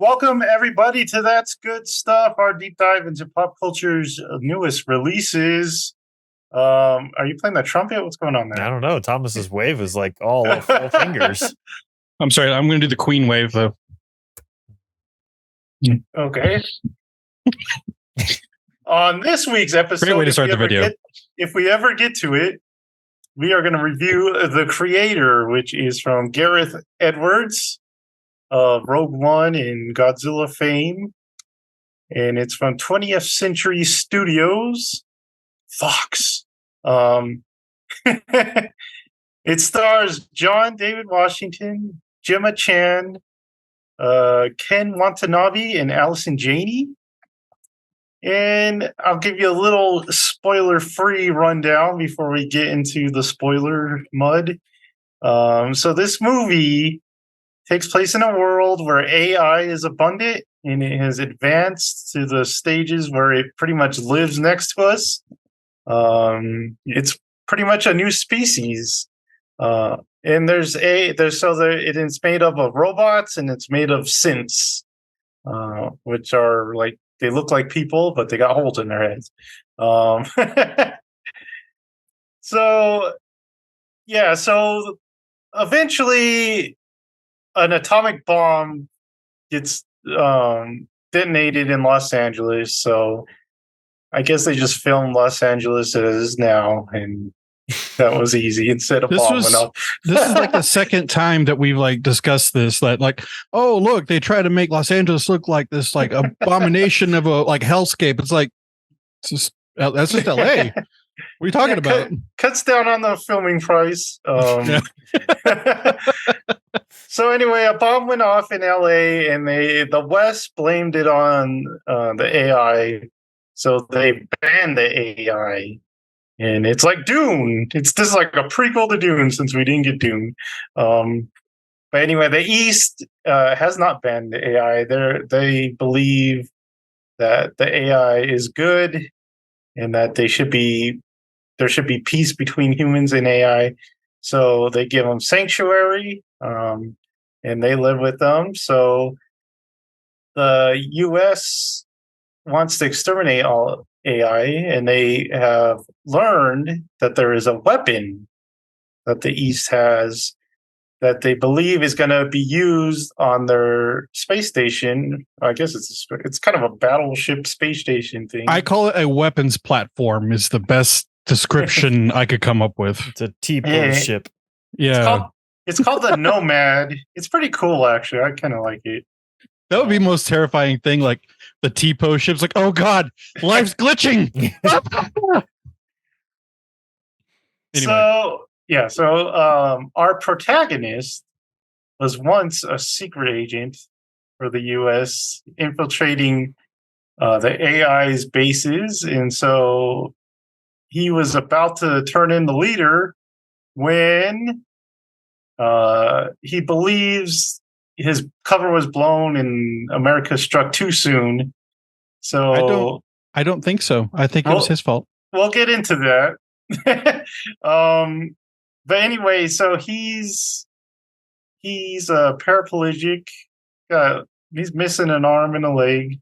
Welcome, everybody, to That's Good Stuff, our deep dive into pop culture's newest releases. Are you playing the trumpet? What's going on I there? don't know. Thomas's wave is like all four fingers. I'm sorry. I'm going to do the Queen wave, though. Okay. On this week's episode, Great way to start the video. If we ever get to it, we are going to review The Creator, which is from Gareth Edwards of Rogue One and Godzilla fame. And it's from 20th Century Studios, Fox. It stars John David Washington, Gemma Chan, Ken Watanabe, and Allison Janney. And I'll give you a little spoiler-free rundown before we get into the spoiler mud. So this movie takes place in a world where AI is abundant, and it has advanced to the stages where it pretty much lives next to us. It's pretty much a new species. And it is made up of robots, and it's made of synths, which are like, they look like people, but they got holes in their heads. So eventually an atomic bomb gets detonated in Los Angeles. So I guess they just filmed Los Angeles as it is now, and that was easy instead of bomb went up. This is like the second time that we've like discussed this. That like, oh look, they try to make Los Angeles look like this like abomination of a like hellscape. It's like that's just LA. What are you talking about? Cuts down on the filming price. So anyway, a bomb went off in LA, and the West blamed it on the AI. So they banned the AI. And it's like Dune. This is like a prequel to Dune, since we didn't get Dune. But anyway, the East has not banned the AI. They believe that the AI is good, and that there should be peace between humans and AI. So they give them sanctuary, and they live with them. So the U.S. wants to exterminate all AI, and they have learned that there is a weapon that the East has that they believe is going to be used on their space station. I guess it's kind of a battleship space station thing. I call it a weapons platform is the best description I could come up with. It's a T-pose ship. Yeah. It's called the Nomad. It's pretty cool, actually. I kind of like it. That would be the most terrifying thing, like the T-pose ship's like, oh God, life's glitching. Anyway. So our protagonist was once a secret agent for the U.S. infiltrating the AI's bases. And so he was about to turn in the leader when he believes his cover was blown and America struck too soon. So I don't think so. I think it was his fault. We'll get into that. But anyway, so he's a paraplegic. He's missing an arm and a leg,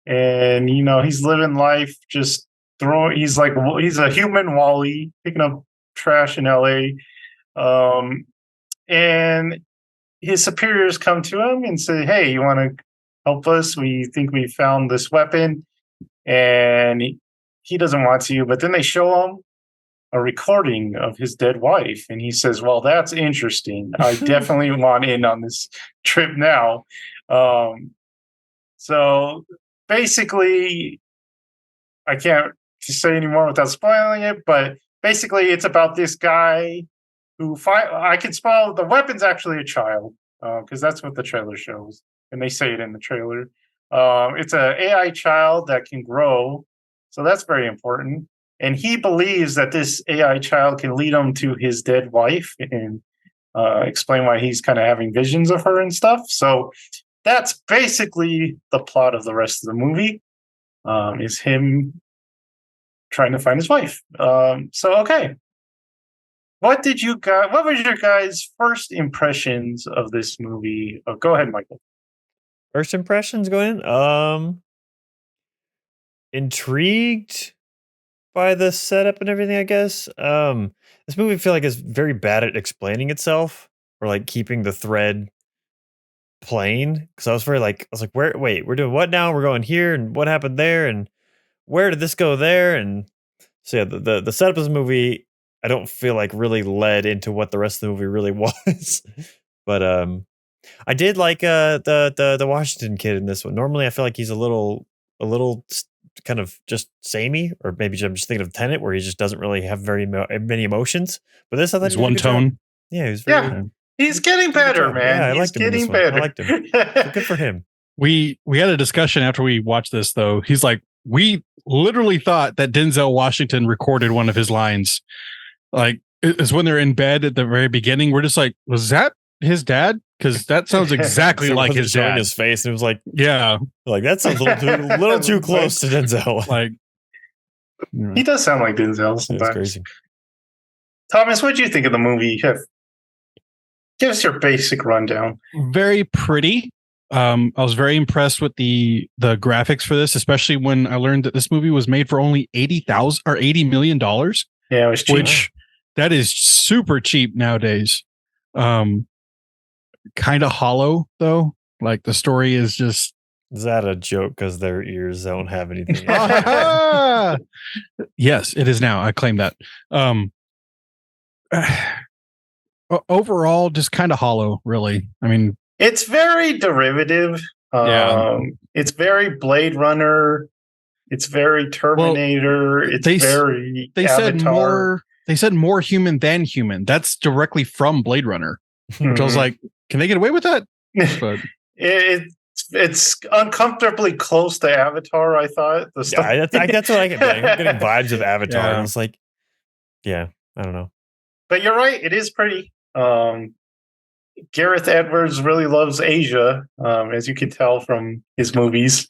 and he's living life just throwing. He's a human Wally picking up trash in LA, and his superiors come to him and say, "Hey, you want to help us? We think we found this weapon," and he doesn't want to. But then they show him a recording of his dead wife, and he says, "Well, that's interesting. I definitely want in on this trip now." So basically, I can't say anymore without spoiling it, but basically it's about this guy who I can spoil. The weapon's actually a child, because that's what the trailer shows, and they say it in the trailer. It's an AI child that can grow, so that's very important. And he believes that this AI child can lead him to his dead wife and explain why he's kind of having visions of her and stuff. So that's basically the plot of the rest of the movie, is him trying to find his wife. Okay. What was your guys' first impressions of this movie? Go ahead, Michael. First impressions going in? Intrigued by the setup and everything, I guess. This movie I feel like is very bad at explaining itself or like keeping the thread plain. Because I was like, wait, we're doing what now? We're going here, and what happened there, and where did this go there? And so yeah, the setup of this movie, I don't feel like really led into what the rest of the movie really was. But I did like the Washington kid in this one. Normally, I feel like he's a little kind of just samey, or maybe I'm just thinking of Tenet, where he just doesn't really have very many emotions. But this, I thought It's he did a one good job. tone. Yeah, he was very. Yeah. He's getting Did a good better, job. man. Yeah, I He's liked him in this getting one. I better. liked him. So good for him. We had a discussion after we watched this, though. He's like, we literally thought that Denzel Washington recorded one of his lines. Like, it's when they're in bed at the very beginning. We're just like, was that his dad? Because that sounds exactly So it like wasn't his showing dad. his face, and it was like, Yeah, like that sounds a little too close to Denzel. like He does sound like Denzel It's sometimes. crazy. Thomas, what do you think of the movie? Give us your basic rundown. very pretty. I was very impressed with the graphics for this, especially when I learned that this movie was made for only $80 million. Yeah, it was cheap. Which that is super cheap nowadays. Kind of hollow though. Like the story is just Is that a joke because their ears don't have anything? yes, it is now. I claim that. Overall, just kind of hollow, really. I mean, It's very derivative. Yeah. It's very Blade Runner. It's very Terminator. It's they very said Avatar. they said more human than human. That's directly from Blade Runner, which I was like, can they get away with that? But It's uncomfortably close to Avatar, I thought. Yeah, that's what I get. I'm getting vibes of Avatar. Yeah. And I was like, yeah, I don't know. But you're right, it is pretty. Gareth Edwards really loves Asia, as you can tell from his movies.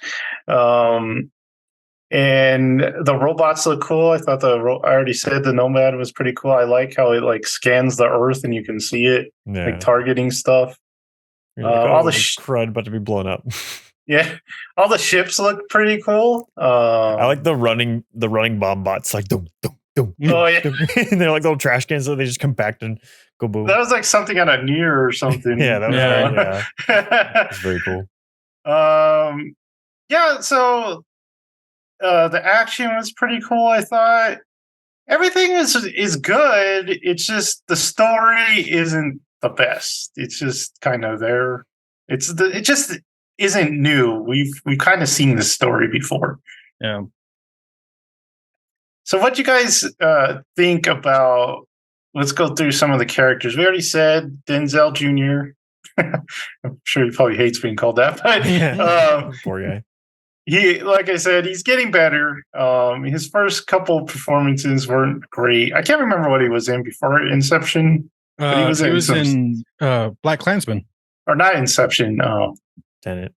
And the robots look cool. I thought I already said the Nomad was pretty cool. I like how it like scans the Earth and you can see it, Yeah. like targeting stuff. You're like, all the there's crud about to be blown up. Yeah, all the ships look pretty cool. I like the running bomb bots, like dum dum dum. Oh yeah, dum. And they're like little trash cans, so they just compact and go boom. that was like something on a Nier or something. Yeah, that was Yeah. It's very cool. Yeah. So the action was pretty cool. I thought everything is good. It's just the story isn't the best. It's just kind of there. It just isn't new. We've kind of seen this story before. yeah. So what you guys think about? Let's go through some of the characters. We already said Denzel Jr. I'm sure he probably hates being called that, but Poor guy. he, like I said, he's getting better. His first couple performances weren't great. I can't remember what he was in before Inception. But he was in Black Klansman. Or not Inception. Tenet.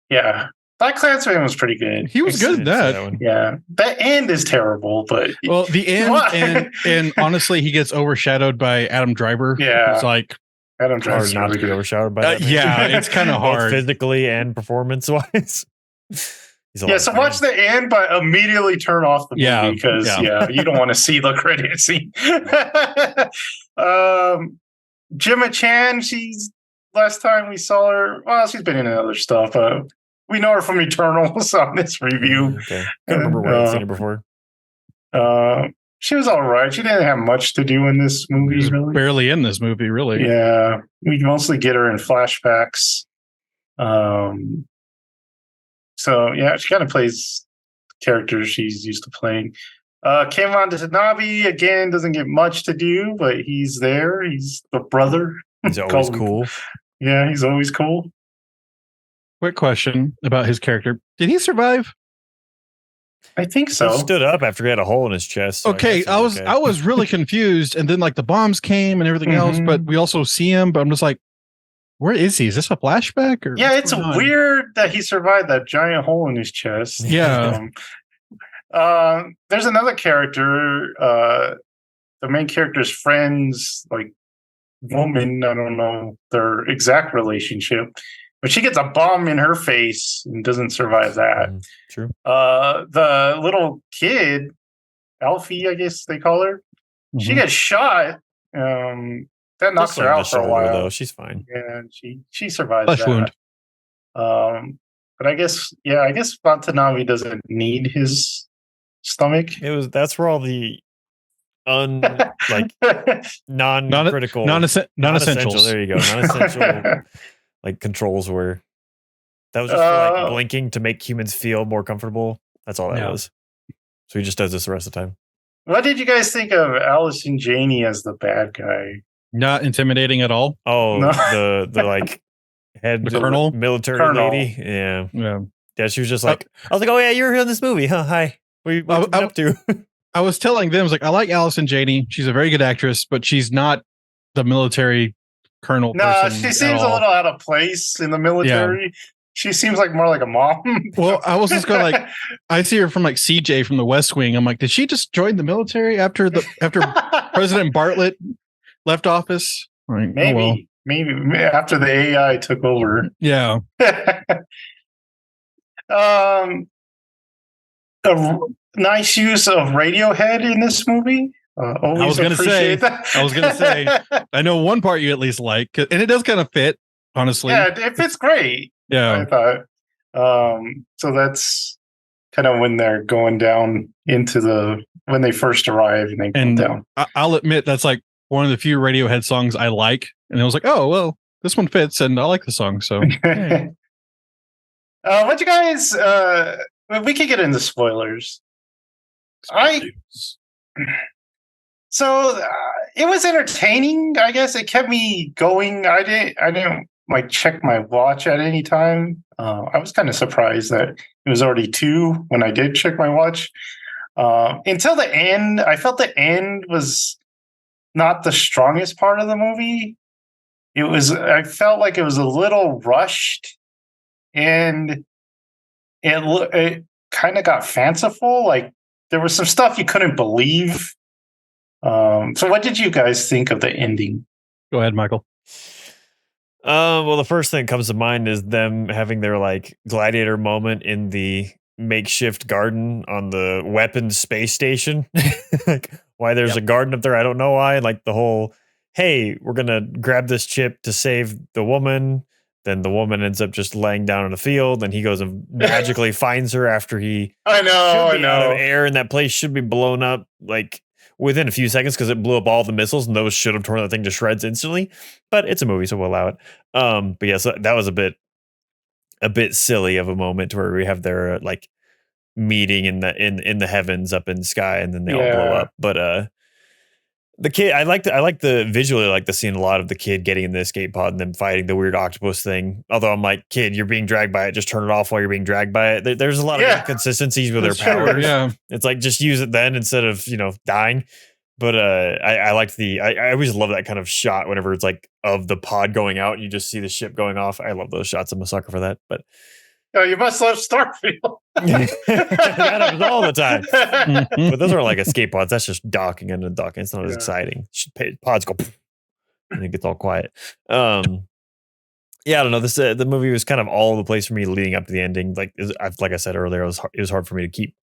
Yeah. Black Klansman was pretty good. He was good at that. one. Yeah. The end is terrible, but Well, the end and honestly, he gets overshadowed by Adam Driver. Yeah. It's like Adam It's hard Driver's not to really be good. overshadowed by that. man. yeah, it's kind of Both hard. physically and performance wise. Yeah, so watch the end, but immediately turn off the movie because you don't want to see the credit scene. Gemma Chan, last time we saw her, well, she's been in other stuff. We know her from Eternals on this review. Okay. Can't remember where I've seen her before. She was all right. She didn't have much to do in this movie, He's really. barely in this movie, really. Yeah, we mostly get her in flashbacks. So yeah, she kind of plays characters she's used to playing. Kevin Watanabe again doesn't get much to do, but he's there. He's the brother. He's always cool. Yeah, he's always cool. Quick question about his character: did he survive? I think He so. stood up after he had a hole in his chest. So Okay, I was really confused, and then like the bombs came and everything else, Mhm. but we also see him. But I'm just like, where is he? Is this a flashback? Or Yeah, what's it's going on? weird that he survived that giant hole in his chest. Yeah. There's another character, the main character's friend's like woman. I don't know their exact relationship. but she gets a bomb in her face and doesn't survive that. True. The little kid, Alfie, I guess they call her, she gets shot. That knocks Just her like the out for a shoulder, while. though. She's fine. Yeah, she survives Flesh that. wound. But I guess Watanabe doesn't need his stomach. That's where all the non-critical, non-essentials. There you go. Non-essential like controls were. That was just for like blinking to make humans feel more comfortable. That's all that was. So he just does this the rest of the time. What did you guys think of Allison Janney as the bad guy? Not intimidating at all. Oh, no. the like head colonel military lady. Yeah. She was just like, I was like, oh yeah, you were in this movie, huh? Hi. What you up to? I was telling them, I was like, I like Allison Janney. She's a very good actress, but she's not the military colonel. No, she seems a little out of place in the military. Yeah. She seems like more like a mom. Well, I was just going like, I see her from like CJ from the West Wing. I'm like, did she just join the military after President Bartlett left office? Like, maybe after the AI took over. Yeah. A nice use of Radiohead in this movie. I was going to say, I know one part you at least like, and it does kind of fit, honestly. Yeah, it fits great. Yeah, I thought. So that's kind of when they're going down into when they first arrive and they go down. I'll admit that's like one of the few Radiohead songs I like, and I was like, oh well, this one fits, and I like the song. So, yeah. What you guys? We could get into spoilers. It was entertaining. I guess it kept me going. I didn't like check my watch at any time. I was kind of surprised that it was already 2 when I did check my watch. Until the end, I felt the end was not the strongest part of the movie. I felt like it was a little rushed, and it kind of got fanciful. Like there was some stuff you couldn't believe. So what did you guys think of the ending? Go ahead, Michael. Well, the first thing that comes to mind is them having their like gladiator moment in the makeshift garden on the weapons space station. Like why there's a garden up there, I don't know why. Like the whole, hey, we're gonna grab this chip to save the woman. Then the woman ends up just laying down in a field, and he goes and magically finds her after he out of air, and that place should be blown up like within a few seconds because it blew up all the missiles, and those should have torn that thing to shreds instantly. But it's a movie, so we'll allow it. But yeah, so that was a bit silly of a moment where we have their like meeting in the heavens up in the sky, and then they all blow up. But the kid, I like the visually, like the scene a lot of the kid getting in the escape pod and then fighting the weird octopus thing. Although I'm like, kid, you're being dragged by it. Just turn it off while you're being dragged by it. There's a lot of inconsistencies with their powers. Yeah, it's like just use it then instead of dying. But I liked I always love that kind of shot whenever it's like of the pod going out and you just see the ship going off. I love those shots. I'm a sucker for that. But you must love Starfield. That happens all the time. But those are like escape pods. That's just docking into docking. It's not as exciting. Pods go and it gets all quiet. I don't know. The movie was kind of all over the place for me leading up to the ending. Like I said earlier, it was hard for me to keep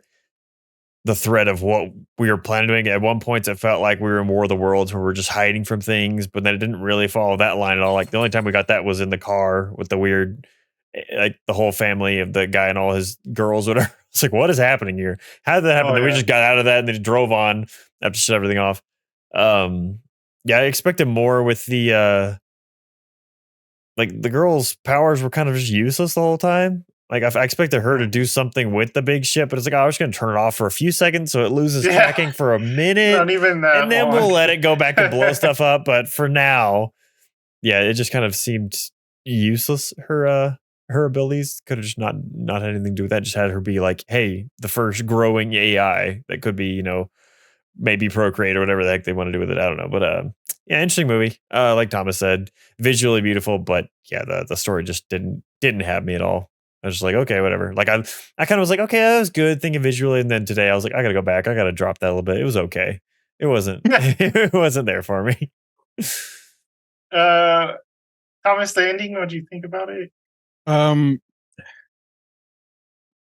the thread of what we were planning doing. At one point, it felt like we were in War of the Worlds where we're just hiding from things, but then it didn't really follow that line at all. Like the only time we got that was in the car with the weird, like the whole family of the guy and all his girls, whatever. It's like, what is happening here? How did that happen? Then we just got out of that and then drove on after shut everything off. I expected more with the like the girl's powers were kind of just useless the whole time. Like I expected her to do something with the big ship, but it's like, I was going to turn it off for a few seconds so it loses tracking for a minute. Not even that. And then we'll let it go back and blow stuff up. But for now, it just kind of seemed useless. Her abilities could have just not had anything to do with that. Just had her be like, hey, the first growing AI that could be, maybe procreate or whatever the heck they want to do with it. I don't know. But interesting movie. Like Thomas said, visually beautiful, but the story just didn't have me at all. I was just like, okay, whatever. Like I kind of was like, okay, that was good thinking visually. And then today I was like, I gotta go back. I gotta drop that a little bit. It was okay. It wasn't it wasn't there for me. Thomas, the ending, what do you think about it?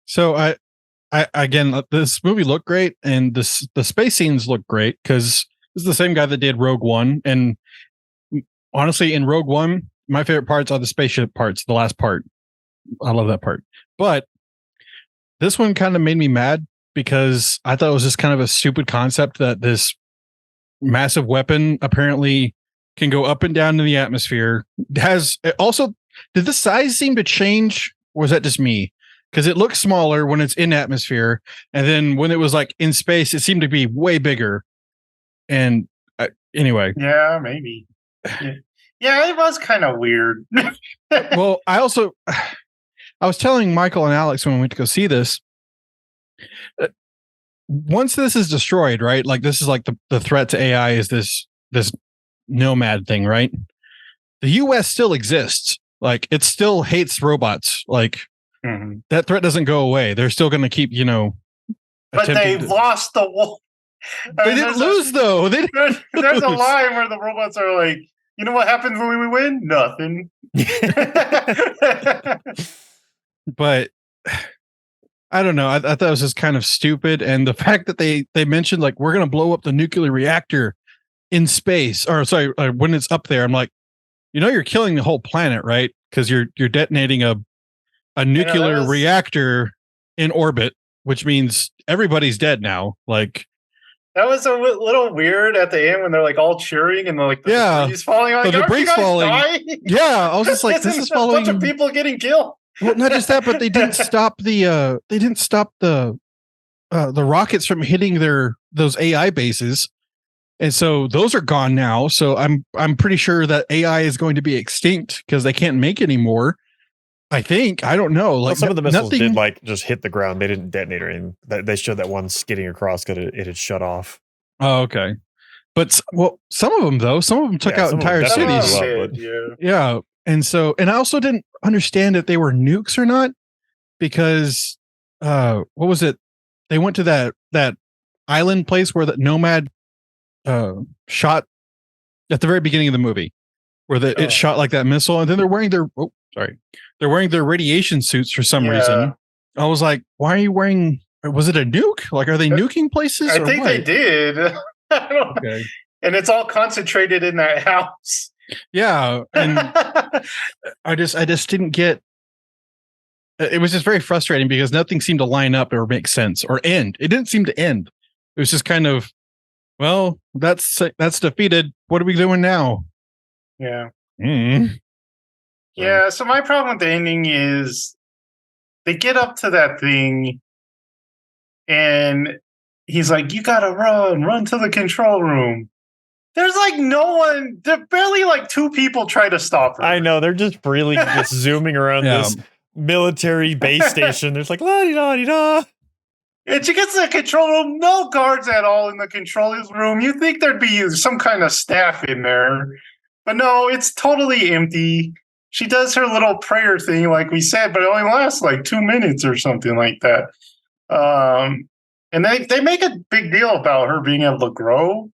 So I again, this movie looked great, and the space scenes look great because this is the same guy that did Rogue One, and honestly, in Rogue One, my favorite parts are the spaceship parts, the last part. I love that part. But this one kind of made me mad because I thought it was just kind of a stupid concept that this massive weapon apparently can go up and down in the atmosphere. Did the size seem to change, or was that just me? Because it looks smaller when it's in atmosphere, and then when it was like in space, it seemed to be way bigger. And anyway, yeah, maybe. Yeah, it was kind of weird. Well, I was telling Michael and Alex when we went to go see this. Once this is destroyed, right? Like this is like the threat to AI is this nomad thing, right? The US still exists. Like it still hates robots. Like that threat doesn't go away. They're still going to keep, but they've lost the war. They didn't lose though. There's a line where the robots are like, you know what happens when we win? Nothing. But I don't know. I thought it was just kind of stupid. And the fact that they mentioned like, we're going to blow up the nuclear reactor in space, or sorry, when it's up there, I'm like, you're killing the whole planet, right? Because you're detonating a nuclear reactor in orbit, which means everybody's dead now. Like that was a little weird at the end when they're like all cheering and they're like the debris falling. Like, the debris falling. Yeah, I was just like, this is following a bunch of people getting killed. Well, not just that, but they didn't stop the rockets from hitting those AI bases. And so those are gone now. So I'm pretty sure that AI is going to be extinct because they can't make any more. I think. I don't know. Like some of the missiles did like just hit the ground. They didn't detonate or anything. They showed that one skidding across because it had shut off. Oh, okay. But some of them though, some of them took out entire cities. Yeah. And I also didn't understand if they were nukes or not because what was it? They went to that island place where that nomad shot at the very beginning of the movie where it shot like that missile, and then they're wearing their radiation suits for some reason. I was like, why are you wearing, was it a nuke? Like, are they nuking places? I think they did. Okay. And it's all concentrated in that house. Yeah. And I just didn't get, it was just very frustrating because nothing seemed to line up or make sense or end. It didn't seem to end. It was just kind of, well, that's defeated. What are we doing now? Yeah. Mm. Yeah. So my problem with the ending is they get up to that thing and he's like, you got to run to the control room. There's like no one. There barely like two people try to stop her. I know. They're just really just zooming around this military base station. There's like la-di-da-di-da. And she gets to the control room. No guards at all in the control room. You think there'd be some kind of staff in there. But no, it's totally empty. She does her little prayer thing, like we said, but it only lasts like 2 minutes or something like that. And they make a big deal about her being able to grow.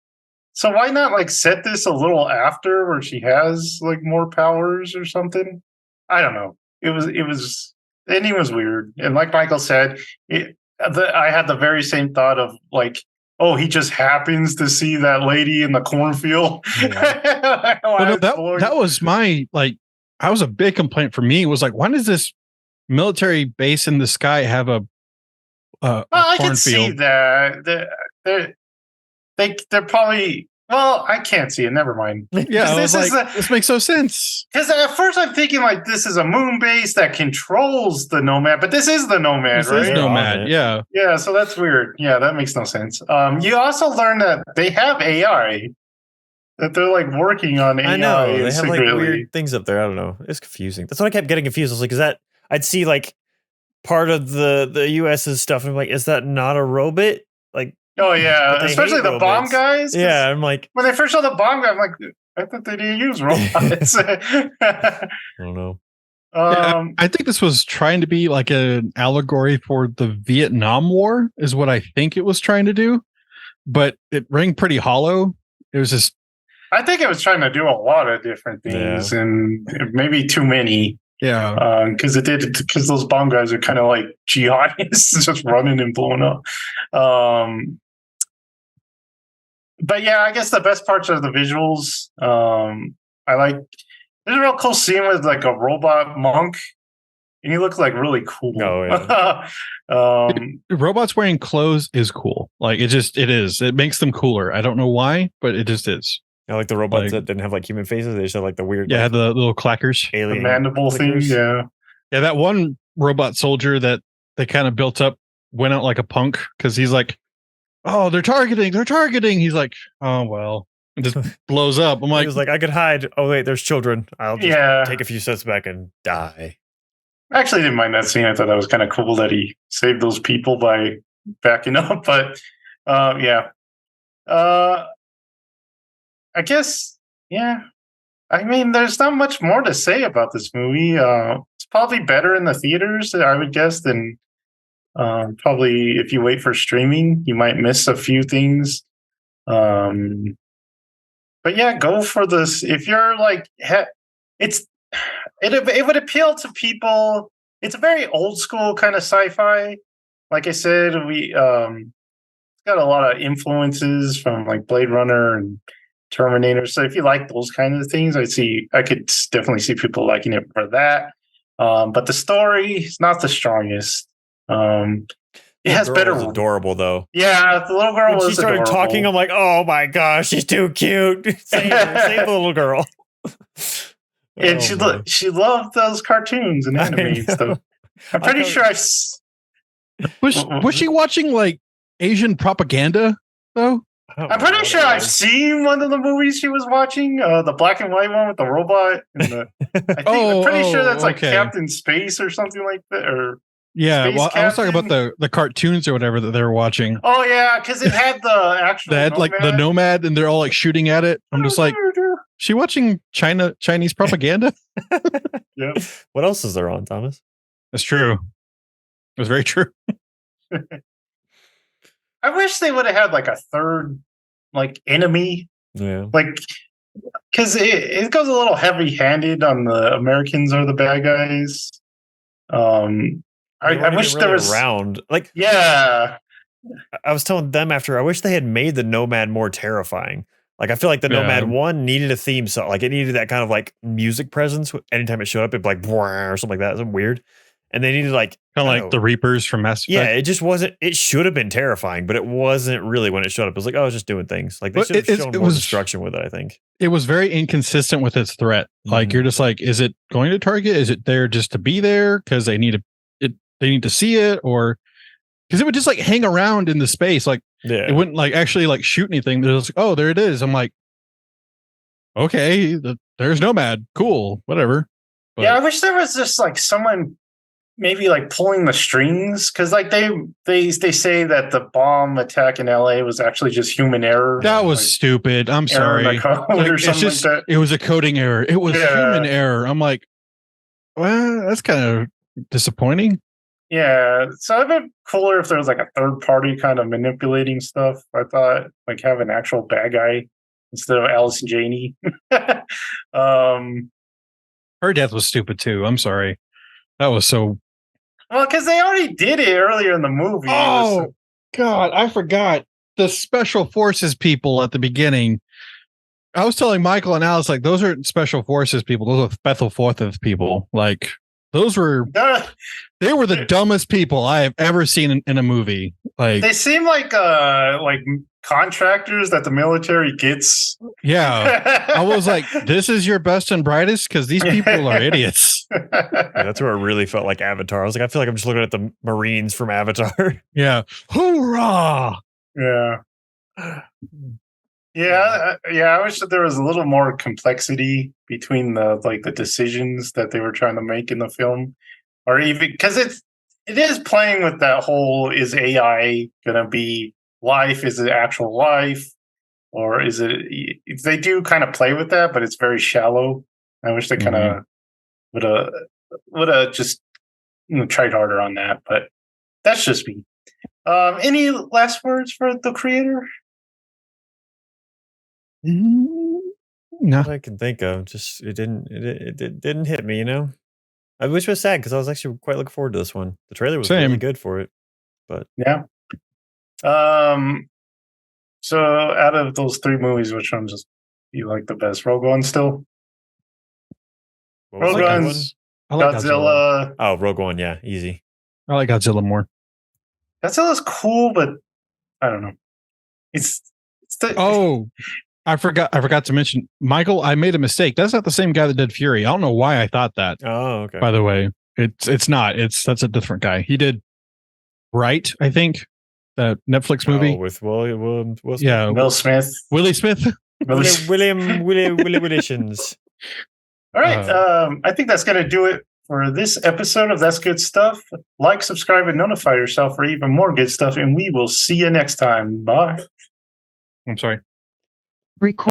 So why not like set this a little after where she has like more powers or something? I don't know. The ending was weird. And like Michael said, I had the very same thought of like, oh, he just happens to see that lady in the cornfield. Yeah. that was my, like, I was a big complaint for me. It was like, why does this military base in the sky have a I can see that. They're probably, well, I can't see it. Never mind. Yeah, this makes no sense. Because at first I'm thinking like this is a moon base that controls the Nomad, but this is the Nomad, right? This is Nomad, yeah. Yeah, so that's weird. Yeah, that makes no sense. You also learn that they have AI, that they're like working on AI. I know, they have like weird things up there. I don't know. It's confusing. That's what I kept getting confused. I was like, is that, I'd see like part of the US's stuff and I'm like, is that not a robot? Like, oh yeah, especially the bomb guys. Yeah, I'm like, when they first saw the bomb guy, I'm like, I thought they didn't use robots. I don't know. I think this was trying to be like an allegory for the Vietnam War, is what I think it was trying to do, but it rang pretty hollow. It was just, I think it was trying to do a lot of different things and maybe too many. Yeah. Because those bomb guys are kind of like jihadists, just running and blowing up. But yeah, I guess the best parts are the visuals. I like. There's a real cool scene with like a robot monk, and he looks like really cool. Oh, yeah. Robots wearing clothes is cool. Like it is. It makes them cooler. I don't know why, but it just is. I like the robots Like- that didn't have like human faces. They just had like the weird, Yeah, like, the little clackers. The alien mandible thing, clickers. yeah. Yeah, that one robot soldier that they kind of built up went out like a punk because he's like, oh, they're targeting. He's like, oh well, it just blows up. I'm He like, was like, I could hide. Oh wait, there's children. I'll just Yeah. take a few steps back and die. I actually didn't mind that scene. I thought that was kind of cool that he saved those people by backing up. But yeah. I guess, yeah. I mean, there's not much more to say about this movie. It's probably better in the theaters, I would guess, than probably if you wait for streaming. You might miss a few things. But yeah, go for this. If you're like, it would appeal to people. It's a very old school kind of sci-fi. Like I said, it's got a lot of influences from like Blade Runner and Terminator. So if you like those kind of things, I could definitely see people liking it for that. But the story is not the strongest. It has Girl better. was adorable though. Yeah, the little girl When was she started adorable. talking, I'm like, oh my gosh, she's too cute. Save her, save the little girl. And Oh, she loved those cartoons and I anime and know. stuff. I'm I pretty thought- sure was she watching like Asian propaganda though? I don't I'm know pretty what sure it I've was. seen one of the movies she was watching, the black and white one with the robot. And I'm pretty sure that's like okay. Captain Space or something like that. Or Yeah, Space well, I was talking about Captain? the cartoons or whatever that they were watching. oh yeah, because it had the actual. They had like the nomad, and they're all like shooting at it. I'm just like, she watching Chinese propaganda? yeah. What else is there on, Thomas? That's true. It was very true. I wish they would have had like a third, like enemy, Yeah. like because it goes a little heavy-handed on the Americans are the bad guys. I wish there was around. Like, yeah. I was telling them after, I wish they had made the Nomad more terrifying. Like, I feel like the Yeah. Nomad 1 needed a theme song. Like, it needed that kind of like music presence. Anytime it showed up, it'd be like, or something like that. Something weird. And they needed like, Kind I of don't like the know. Reapers from Mass Effect. Yeah, it just wasn't, it should have been terrifying, but it wasn't really when it showed up. It was like, oh, it's just doing things. Like, they But should have shown it more was- destruction with it, I think. It was very inconsistent with its threat. Like Mhm. you're just like, is it going to target? Is it there just to be there because they need to see it, or because it would just like hang around in the space, like Yeah. it wouldn't like actually like shoot anything. There's like, oh, there it is. I'm like, okay, there's Nomad, cool, whatever. But Yeah, I wish there was just like someone maybe like pulling the strings because like they say that the bomb attack in LA was actually just human error. that was like, stupid. I'm error in sorry. the code Like, or it's something just, like that. it was a coding error. It was Yeah. human error. I'm like, well, that's kind of disappointing. Yeah, so it'd be cooler if there was like a third party kind of manipulating stuff. I thought like have an actual bad guy instead of Alice and Janie. Her death was stupid too. I'm sorry. That was so. Well, because they already did it earlier in the movie. Oh God, I forgot the special forces people at the beginning. I was telling Michael and Alice like those aren't special forces people. Those are Bethel Fortheth people. Like those were they were the dumbest people I have ever seen in a movie. Like they seem like contractors that the military gets. yeah, I was like, this is your best and brightest because these people are idiots. Yeah, that's where it really felt like Avatar. I was like, I feel like I'm just looking at the Marines from Avatar. Yeah, hoorah! Yeah. Yeah, I wish that there was a little more complexity between the decisions that they were trying to make in the film, or even because it is playing with that whole: is AI gonna be life? Is it actual life, or is it? They do kind of play with that, but it's very shallow. I wish they kind of would have just tried harder on that, but that's just me. Any last words for the creator? No, All I can think of, just it didn't hit me, you know. Which was sad because I was actually quite looking forward to this one. The trailer was Same. really good for it, but Yeah. So out of those three movies, which one just you like the best? Rogue One still? what was Rogue the other one? One's I like Godzilla. Godzilla. Oh, Rogue One, yeah, easy. I like Godzilla more. Godzilla's cool, but I don't know. It's the Oh, I forgot to mention, Michael, I made a mistake. That's not the same guy that did Fury. I don't know why I thought that. Oh, okay. By the way, it's not. That's a different guy. He did Right, I think, the Netflix movie. With Will Smith. Yeah, Will Smith. Willie Smith. Williams. All right. I think that's going to do it for this episode of That's Good Stuff. Like, subscribe, and notify yourself for even more good stuff. And we will see you next time. Bye. I'm sorry. Record.